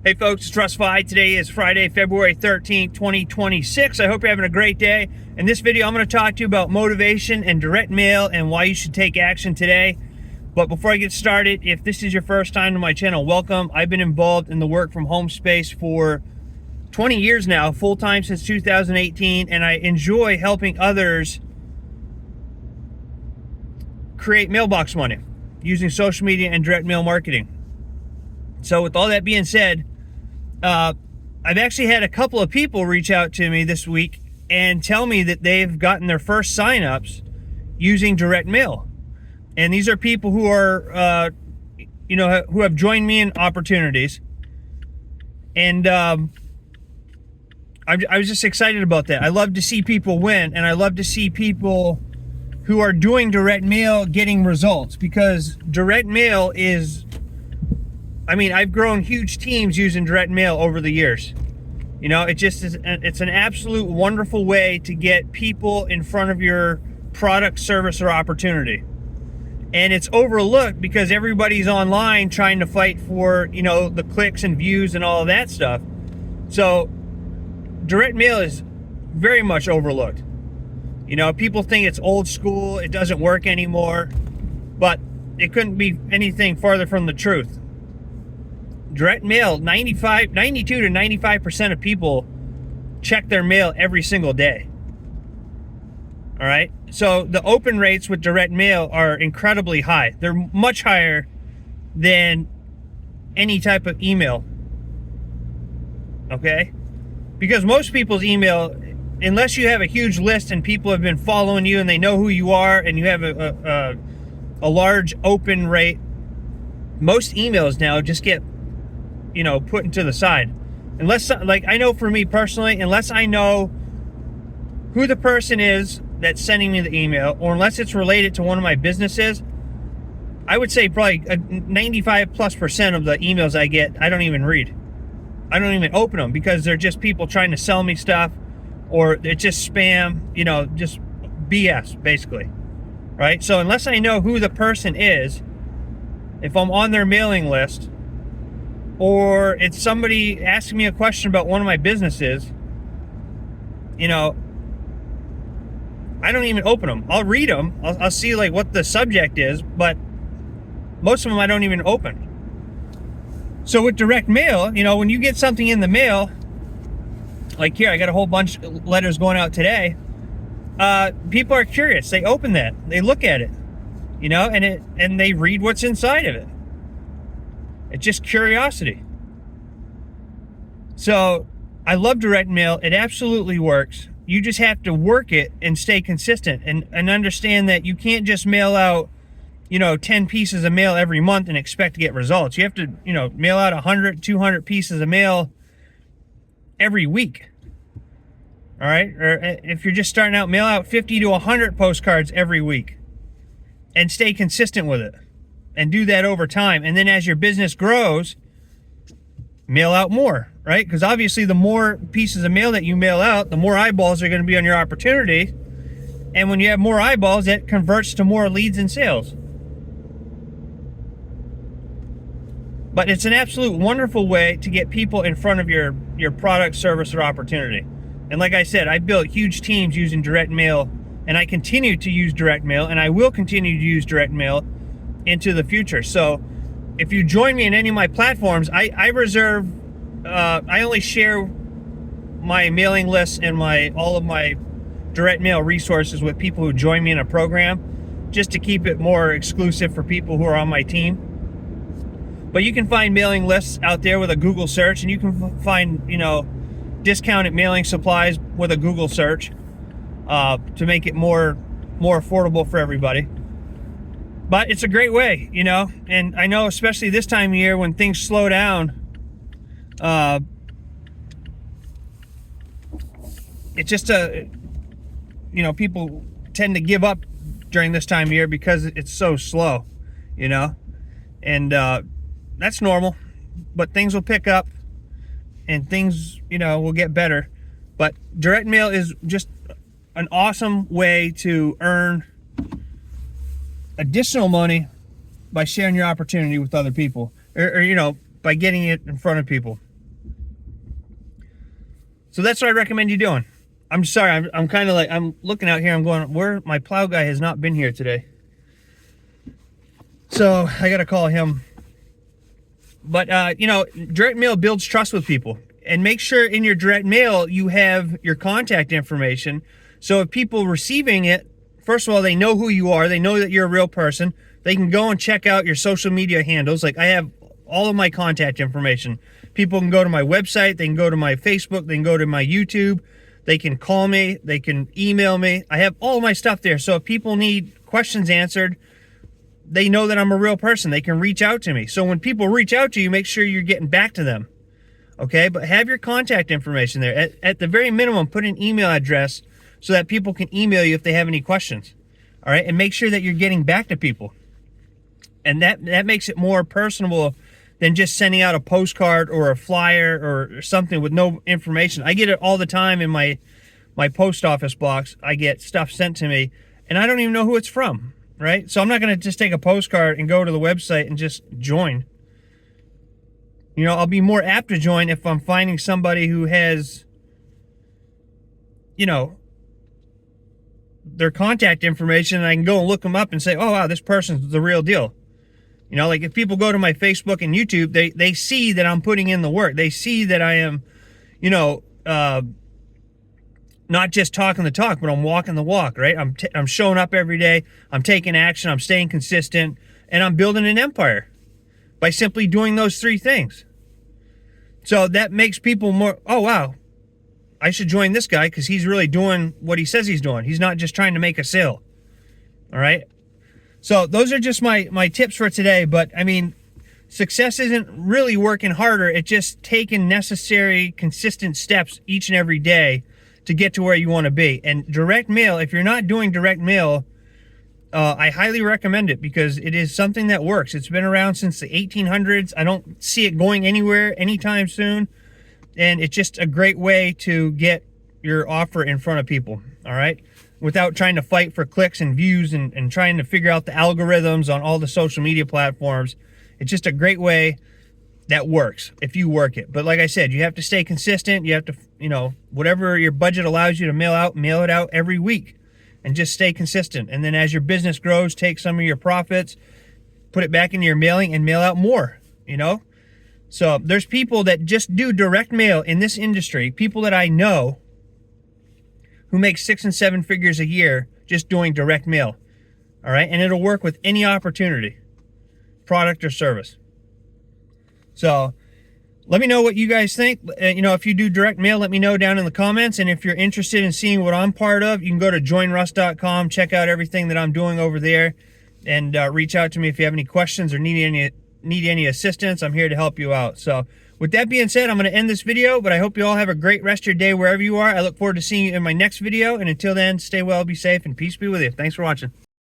Hey folks, it's Russ. Today is Friday, February 13th, 2026. I hope you're having a great day. In this video, I'm going to talk to you about motivation and direct mail and why you should take action today. But before I get started, if this is your first time to my channel, welcome. I've been involved in the work from home space for 20 years now, full-time since 2018, and I enjoy helping others create mailbox money using social media and direct mail marketing. So with all that being said, I've actually had a couple of people reach out to me this week and tell me that they've gotten their first signups using direct mail. And these are people who are, who have joined me in opportunities. And I was just excited about that. I love to see people win, and I love to see people who are doing direct mail getting results, because direct mail is, I've grown huge teams using direct mail over the years. You know, it just is, it's an absolute wonderful way to get people in front of your product, service, or opportunity. And it's overlooked because everybody's online trying to fight for, the clicks and views and all of that stuff. So direct mail is very much overlooked. People think it's old school, it doesn't work anymore, but it couldn't be anything farther from the truth. Direct mail, 92 to 95% of people check their mail every single day. All right. So the open rates with direct mail are incredibly high. They're much higher than any type of email. Okay. Because most people's email, unless you have a huge list and people have been following you and they know who you are and you have a large open rate, most emails now just get put into the side. Unless, I know for me personally, unless I know who the person is that's sending me the email, or unless it's related to one of my businesses, I would say probably 95+% of the emails I get, I don't even read. I don't even open them, because they're just people trying to sell me stuff, or it's just spam, just BS, basically. Right? So unless I know who the person is, if I'm on their mailing list, or it's somebody asking me a question about one of my businesses, I don't even open them. I'll read them. I'll see what the subject is, but most of them I don't even open. So with direct mail, when you get something in the mail, like here, I got a whole bunch of letters going out today. People are curious. They open that. They look at it, and they read what's inside of it. It's just curiosity. So I love direct mail. It absolutely works. You just have to work it and stay consistent, and understand that you can't just mail out, 10 pieces of mail every month and expect to get results. You have to, mail out 100, 200 pieces of mail every week. All right. Or if you're just starting out, mail out 50 to 100 postcards every week and stay consistent with it. And do that over time. And then as your business grows, mail out more, right? Because obviously the more pieces of mail that you mail out, the more eyeballs are going to be on your opportunity. And when you have more eyeballs, that converts to more leads and sales. But it's an absolute wonderful way to get people in front of your product, service, or opportunity. And like I said, I built huge teams using direct mail, and I continue to use direct mail, and I will continue to use direct mail into the future. So if you join me in any of my platforms, I only share my mailing list and all of my direct mail resources with people who join me in a program, just to keep it more exclusive for people who are on my team. But you can find mailing lists out there with a Google search, and you can find discounted mailing supplies with a Google search to make it more affordable for everybody. But it's a great way, and I know especially this time of year when things slow down, it's just people tend to give up during this time of year because it's so slow, and that's normal, but things will pick up and things, will get better. But direct mail is just an awesome way to earn additional money by sharing your opportunity with other people, or by getting it in front of people. So that's what I recommend you doing. I'm sorry, I'm kind of like, I'm looking out here, I'm going, where my plow guy has not been here today. So I got to call him. But, you know, direct mail builds trust with people. And make sure in your direct mail you have your contact information. So if people receiving it, first of all, they know who you are. They know that you're a real person. They can go and check out your social media handles. Like I have all of my contact information. People can go to my website. They can go to my Facebook. They can go to my YouTube. They can call me. They can email me. I have all my stuff there. So if people need questions answered, they know that I'm a real person. They can reach out to me. So when people reach out to you, make sure you're getting back to them. Okay? But have your contact information there. At the very minimum, put an email address so that people can email you if they have any questions. All right? And make sure that you're getting back to people. And that makes it more personable than just sending out a postcard or a flyer or something with no information. I get it all the time in my post office box. I get stuff sent to me, and I don't even know who it's from, right? So I'm not going to just take a postcard and go to the website and just join. You know, I'll be more apt to join if I'm finding somebody who has, you know, their contact information, and I can go and look them up and say, oh, wow, this person's the real deal. You know, like if people go to my Facebook and YouTube, they see that I'm putting in the work. They see that I am, you know, not just talking the talk, but I'm walking the walk, right? I'm showing up every day. I'm taking action. I'm staying consistent, and I'm building an empire by simply doing those three things. So that makes people more, oh, wow, I should join this guy because he's really doing what he says he's doing. He's not just trying to make a sale. All right. So those are just my tips for today. But I mean, success isn't really working harder. It's just taking necessary, consistent steps each and every day to get to where you want to be. And direct mail, if you're not doing direct mail, I highly recommend it because it is something that works. It's been around since the 1800s. I don't see it going anywhere anytime soon. And it's just a great way to get your offer in front of people. All right. Without trying to fight for clicks and views and trying to figure out the algorithms on all the social media platforms. It's just a great way that works if you work it. But like I said, you have to stay consistent. You have to, you know, whatever your budget allows you to mail it out every week and just stay consistent. And then as your business grows, take some of your profits, put it back into your mailing and mail out more, you know? So there's people that just do direct mail in this industry, people that I know who make 6 and 7 figures a year just doing direct mail. All right. And it'll work with any opportunity, product or service. So let me know what you guys think. You know, if you do direct mail, let me know down in the comments. And if you're interested in seeing what I'm part of, you can go to joinruss.com, check out everything that I'm doing over there, and reach out to me if you have any questions or need any assistance. I'm here to help you out. So with that being said, I'm going to end this video, but I hope you all have a great rest of your day wherever you are. I look forward to seeing you in my next video. And until then, stay well, be safe, and peace be with you. Thanks for watching.